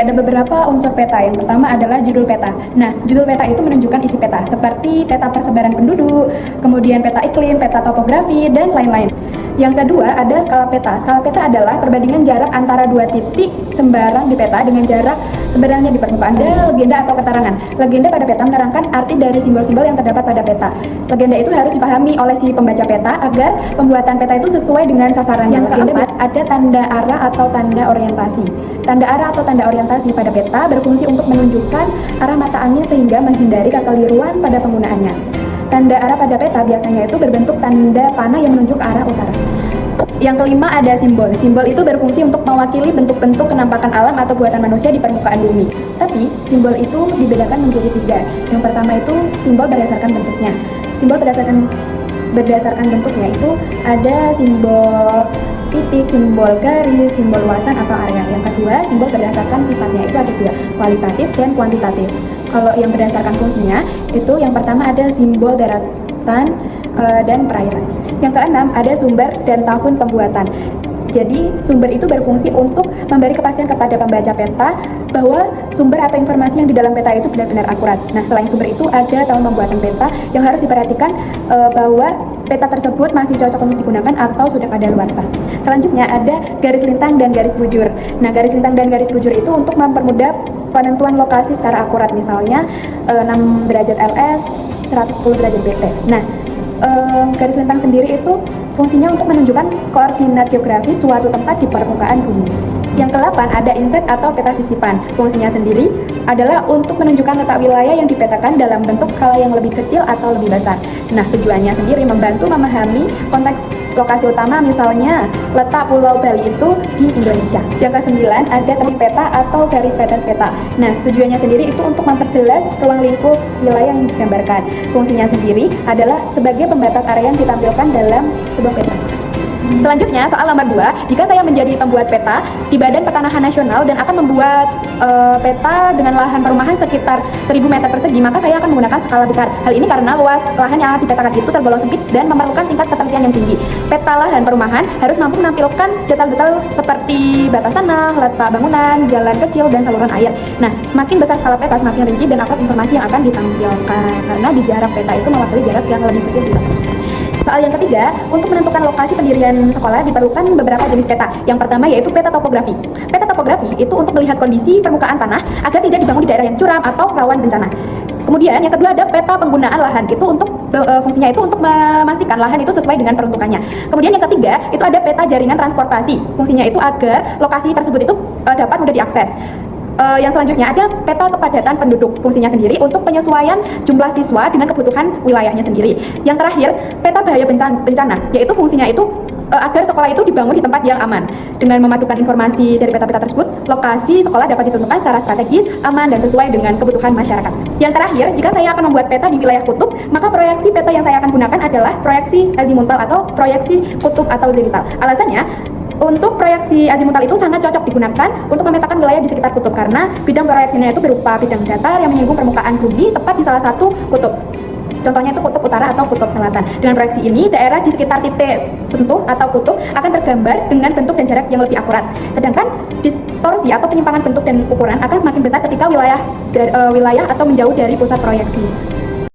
ada beberapa unsur peta. Yang pertama adalah judul peta. Nah, judul peta itu menunjukkan isi peta, seperti peta persebaran penduduk, kemudian peta iklim, peta topografi, dan lain-lain. Yang kedua ada skala peta. Skala peta adalah perbandingan jarak antara dua titik sembarang di peta dengan jarak sebenarnya di permukaan. Dan legenda atau keterangan. Legenda pada peta menerangkan arti dari simbol-simbol yang terdapat pada peta. Legenda itu harus dipahami oleh si pembaca peta agar pembuatan peta itu sesuai dengan sasaran. Yang keempat ada tanda arah atau tanda orientasi. Tanda arah atau tanda orientasi pada peta berfungsi untuk menunjukkan arah mata angin sehingga menghindari kekeliruan pada penggunaannya. Tanda arah pada peta biasanya itu berbentuk tanda panah yang menunjuk ke arah utara. Yang kelima ada simbol. Simbol itu berfungsi untuk mewakili bentuk-bentuk kenampakan alam atau buatan manusia di permukaan bumi. Tapi simbol itu dibedakan menjadi tiga. Yang pertama itu simbol berdasarkan bentuknya. Simbol berdasarkan bentuknya itu ada simbol titik, simbol garis, simbol luasan atau area. Yang kedua, simbol berdasarkan sifatnya itu ada dua, kualitatif dan kuantitatif. Kalau yang berdasarkan fungsinya itu yang pertama ada simbol daratan dan perairan. Yang keenam ada sumber dan tahun pembuatan. Jadi sumber itu berfungsi untuk memberi kepastian kepada pembaca peta bahwa sumber atau informasi yang di dalam peta itu benar-benar akurat. Nah, selain sumber itu ada tahun pembuatan peta yang harus diperhatikan bahwa peta tersebut masih cocok untuk digunakan atau sudah kadaluarsa. Selanjutnya ada garis lintang dan garis bujur. Nah, garis lintang dan garis bujur itu untuk mempermudah penentuan lokasi secara akurat, misalnya 6 derajat LS, 110 derajat BT. Nah, garis lintang sendiri itu fungsinya untuk menunjukkan koordinat geografis suatu tempat di permukaan bumi. Yang ke-8 ada inset atau peta sisipan. Fungsinya sendiri adalah untuk menunjukkan letak wilayah yang dipetakan dalam bentuk skala yang lebih kecil atau lebih besar. Nah, tujuannya sendiri membantu memahami konteks lokasi utama, misalnya letak Pulau Bali itu di Indonesia. Yang ke-9 ada titik peta atau garis batas peta. Nah, tujuannya sendiri itu untuk memperjelas ruang lingkup wilayah yang digambarkan. Fungsinya sendiri adalah sebagai pembatas area yang ditampilkan dalam sebuah peta. Selanjutnya, soal nomor 2, jika saya menjadi pembuat peta di Badan Pertanahan Nasional dan akan membuat peta dengan lahan perumahan sekitar 1000 meter persegi, maka saya akan menggunakan skala besar. Hal ini karena luas lahan yang akan dipetakan itu tergolong sempit dan memerlukan tingkat ketelitian yang tinggi. Peta lahan perumahan harus mampu menampilkan detail-detail seperti batas tanah, letak bangunan, jalan kecil, dan saluran air. Nah, semakin besar skala peta, semakin rinci dan akurat informasi yang akan ditampilkan, karena di jarak peta itu mewakili jarak yang lebih kecil di lapangan. Soal yang ketiga, untuk menentukan lokasi pendirian sekolah diperlukan beberapa jenis peta. Yang pertama yaitu peta topografi. Peta topografi itu untuk melihat kondisi permukaan tanah agar tidak dibangun di daerah yang curam atau rawan bencana. Kemudian yang kedua ada peta penggunaan lahan. Itu untuk fungsinya itu untuk memastikan lahan itu sesuai dengan peruntukannya. Kemudian yang ketiga itu ada peta jaringan transportasi. Fungsinya itu agar lokasi tersebut itu dapat mudah diakses. Yang selanjutnya ada peta kepadatan penduduk. Fungsinya sendiri untuk penyesuaian jumlah siswa dengan kebutuhan wilayahnya sendiri. Yang terakhir, peta bahaya bencana, yaitu fungsinya itu agar sekolah itu dibangun di tempat yang aman. Dengan memadukan informasi dari peta-peta tersebut, lokasi sekolah dapat ditentukan secara strategis, aman, dan sesuai dengan kebutuhan masyarakat. Yang terakhir, jika saya akan membuat peta di wilayah kutub, maka proyeksi peta yang saya akan gunakan adalah proyeksi azimutal atau proyeksi kutub atau zenital. Alasannya, untuk proyeksi azimutal itu sangat cocok digunakan untuk memetakan wilayah di sekitar kutub karena bidang proyeksinya itu berupa bidang datar yang menyinggung permukaan bumi tepat di salah satu kutub. Contohnya itu kutub utara atau kutub selatan. Dengan proyeksi ini, daerah di sekitar titik sentuh atau kutub akan tergambar dengan bentuk dan jarak yang lebih akurat. Sedangkan distorsi atau penyimpangan bentuk dan ukuran akan semakin besar ketika wilayah atau menjauh dari pusat proyeksi.